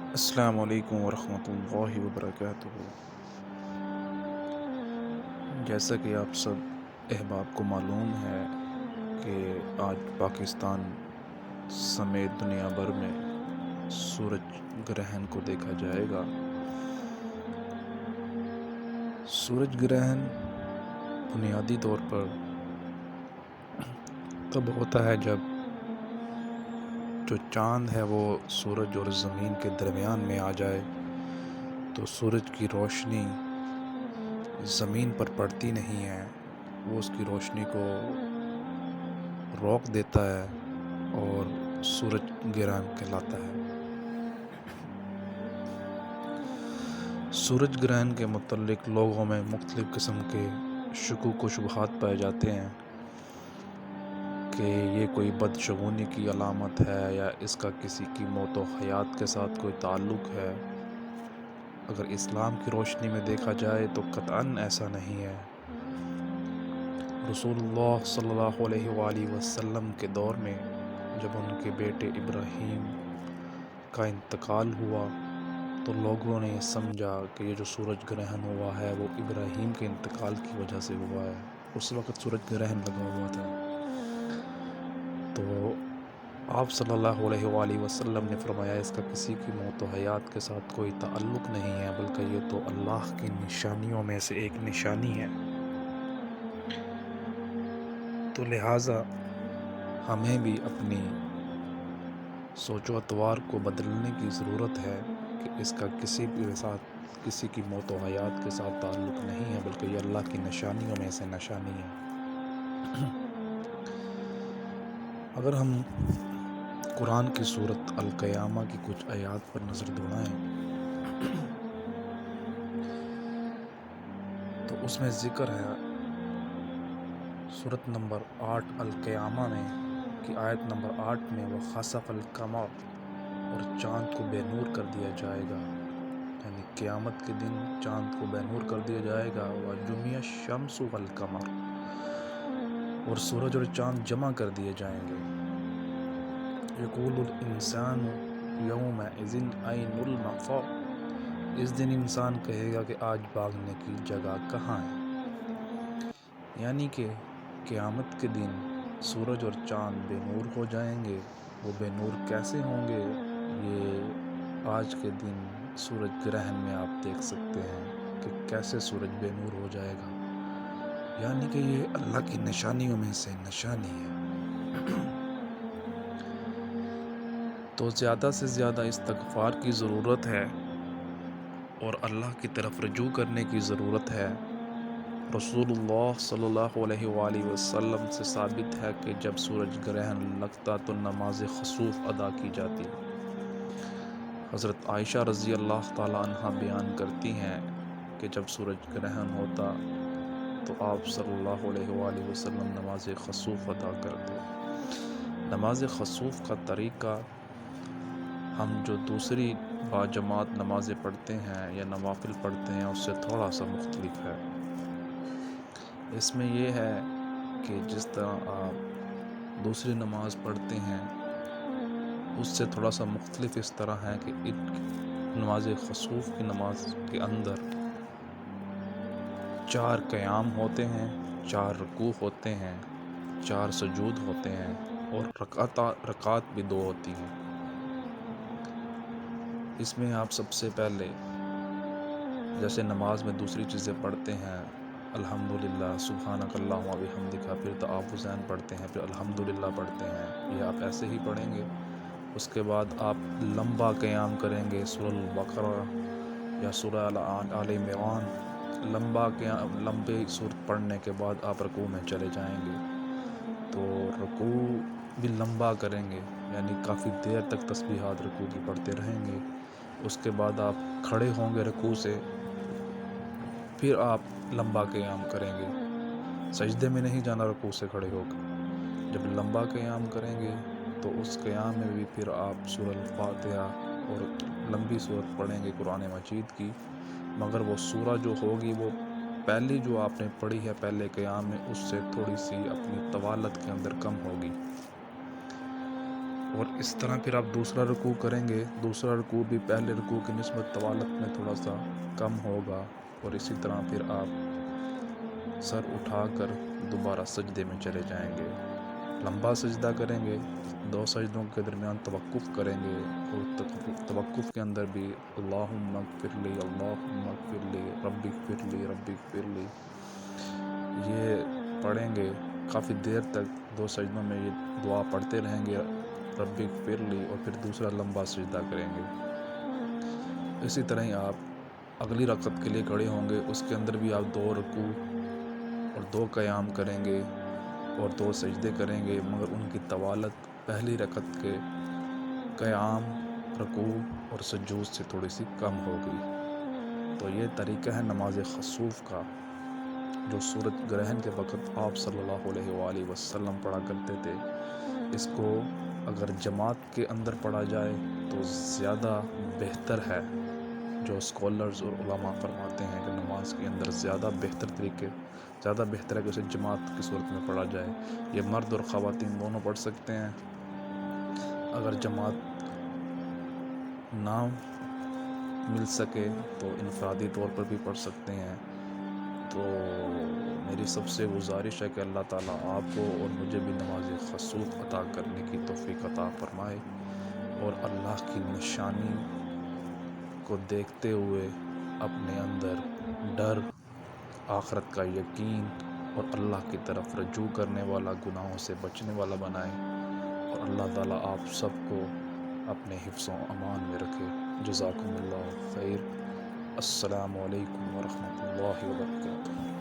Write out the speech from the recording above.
السلام علیکم ورحمۃ اللہ وبرکاتہ۔ جیسا کہ آپ سب احباب کو معلوم ہے کہ آج پاکستان سمیت دنیا بھر میں سورج گرہن کو دیکھا جائے گا۔ سورج گرہن بنیادی طور پر تب ہوتا ہے جب جو چاند ہے وہ سورج اور زمین کے درمیان میں آ جائے تو سورج کی روشنی زمین پر پڑتی نہیں ہے، وہ اس کی روشنی کو روک دیتا ہے اور سورج گرہن کہلاتا ہے۔ سورج گرہن کے متعلق لوگوں میں مختلف قسم کے شکوک و شبہات پائے جاتے ہیں کہ یہ کوئی بدشگونی کی علامت ہے یا اس کا کسی کی موت و حیات کے ساتھ کوئی تعلق ہے۔ اگر اسلام کی روشنی میں دیکھا جائے تو قطعاً ایسا نہیں ہے۔ رسول اللہ صلی اللہ علیہ وآلہ وسلم کے دور میں جب ان کے بیٹے ابراہیم کا انتقال ہوا تو لوگوں نے یہ سمجھا کہ یہ جو سورج گرہن ہوا ہے وہ ابراہیم کے انتقال کی وجہ سے ہوا ہے۔ اس وقت سورج گرہن لگا ہوا تھا، تو آپ صلی اللہ علیہ وآلہ وسلم نے فرمایا اس کا کسی کی موت و حیات کے ساتھ کوئی تعلق نہیں ہے، بلکہ یہ تو اللہ کی نشانیوں میں سے ایک نشانی ہے۔ تو لہٰذا ہمیں بھی اپنی سوچ و اتوار کو بدلنے کی ضرورت ہے کہ اس کا کسی کی موت و حیات کے ساتھ تعلق نہیں ہے، بلکہ یہ اللہ کی نشانیوں میں سے نشانی ہے۔ اگر ہم قرآن کی سورت القیامہ کی کچھ آیات پر نظر دوڑائیں تو اس میں ذکر ہے سورت نمبر 8 القیامہ میں کی آیت نمبر 8 میں وَخَسَفَ الْقَمَرُ، اور چاند کو بے نور کر دیا جائے گا، یعنی قیامت کے دن چاند کو بے نور کر دیا جائے گا۔ وَجُمِعَ الشَّمْسُ وَالْقَمَرُ، اور سورج اور چاند جمع کر دیے جائیں گے۔ یقول الانسان یومئذ أین المفر، اس دن انسان کہے گا کہ آج بھاگنے کی جگہ کہاں ہے۔ یعنی کہ قیامت کے دن سورج اور چاند بے نور ہو جائیں گے۔ وہ بے نور کیسے ہوں گے؟ یہ آج کے دن سورج گرہن میں آپ دیکھ سکتے ہیں کہ کیسے سورج بے نور ہو جائے گا، یعنی کہ یہ اللہ کی نشانیوں میں سے نشانی ہے۔ تو زیادہ سے زیادہ استغفار کی ضرورت ہے اور اللہ کی طرف رجوع کرنے کی ضرورت ہے۔ رسول اللہ صلی اللہ علیہ وآلہ وسلم سے ثابت ہے کہ جب سورج گرہن لگتا تو نماز خسوف ادا کی جاتی۔ حضرت عائشہ رضی اللہ تعالیٰ عنہ بیان کرتی ہیں کہ جب سورج گرہن ہوتا تو آپ صلی اللہ علیہ وآلہ وسلم نماز خسوف ادا کرتے۔ نماز خسوف کا طریقہ ہم جو دوسری باجماعت نمازیں پڑھتے ہیں یا نوافل پڑھتے ہیں اس سے تھوڑا سا مختلف ہے۔ اس میں یہ ہے کہ جس طرح آپ دوسری نماز پڑھتے ہیں اس سے تھوڑا سا مختلف اس طرح ہے کہ نماز خسوف کی نماز کے اندر 4 قیام ہوتے ہیں، 4 رکوع ہوتے ہیں، 4 سجود ہوتے ہیں اور رکعات بھی 2 ہوتی ہیں۔ اس میں آپ سب سے پہلے جیسے نماز میں دوسری چیزیں پڑھتے ہیں، الحمدللہ، سبحانک اللہم و بحمدک، پھر تعوذین پڑھتے ہیں، پھر الحمدللہ پڑھتے ہیں، یہ آپ ایسے ہی پڑھیں گے۔ اس کے بعد آپ لمبا قیام کریں گے، سورہ البقرہ یا سورہ آل عمران، لمبے سورت پڑھنے کے بعد آپ رکوع میں چلے جائیں گے۔ تو رکوع بھی لمبا کریں گے، یعنی کافی دیر تک تسبیحات رکوع کی پڑھتے رہیں گے۔ اس کے بعد آپ کھڑے ہوں گے رکوع سے، پھر آپ لمبا قیام کریں گے، سجدے میں نہیں جانا رکوع سے کھڑے ہو کے۔ جب لمبا قیام کریں گے تو اس قیام میں بھی پھر آپ سورہ الفاتحہ اور لمبی سورت پڑھیں گے قرآن مجید کی، مگر وہ سورہ جو ہوگی وہ پہلی جو آپ نے پڑھی ہے پہلے قیام میں اس سے تھوڑی سی اپنی طوالت کے اندر کم ہوگی۔ اور اس طرح پھر آپ دوسرا رکوع کریں گے. دوسرا رکوع بھی پہلے رکوع کی نسبت طوالت میں تھوڑا سا کم ہوگا. اور اسی طرح پھر آپ سر اٹھا کر دوبارہ سجدے میں چلے جائیں گے. لمبا سجدہ کریں گے, 2 سجدوں کے درمیان توقف کریں گے, اور توقف کے اندر بھی اللہم اغفر لی, اللہم اغفر لی, ربی اغفر لی, ربی اغفر لی, یہ پڑھیں گے. کافی دیر تک 2 سجدوں میں یہ دعا پڑھتے رہیں گے, ربی اغفر لی, اور پھر دوسرا لمبا سجدہ کریں گے. اسی طرح ہی آپ اگلی رکعت کے لیے کھڑے ہوں گے, اس کے اندر بھی آپ 2 رکوع اور 2 قیام کریں گے اور 2 سجدے کریں گے, مگر ان کی طوالت پہلی رکعت کے قیام, رکوع اور سجود سے تھوڑی سی کم ہوگی. تو یہ طریقہ ہے نماز خسوف کا, جو سورج گرہن کے وقت آپ صلی اللہ علیہ وآلہ وسلم پڑھا کرتے تھے. اس کو اگر جماعت کے اندر پڑھا جائے تو زیادہ بہتر ہے. جو اسکالرز اور علماء فرماتے ہیں کہ نماز کے اندر زیادہ بہتر ہے کہ اسے جماعت کی صورت میں پڑھا جائے. یہ مرد اور خواتین دونوں پڑھ سکتے ہیں. اگر جماعت نہ مل سکے تو انفرادی طور پر بھی پڑھ سکتے ہیں. تو میری سب سے گزارش ہے کہ اللہ تعالیٰ آپ کو اور مجھے بھی نماز خسوف عطا کرنے کی توفیق عطا فرمائے, اور اللہ کی نشانی کو دیکھتے ہوئے اپنے اندر ڈر, آخرت کا یقین اور اللہ کی طرف رجوع کرنے والا, گناہوں سے بچنے والا بنائے. اور اللہ تعالیٰ آپ سب کو اپنے حفظ و امان میں رکھے. جزاکم اللہ خیر. السلام علیکم ورحمۃ اللہ وبرکاتہ.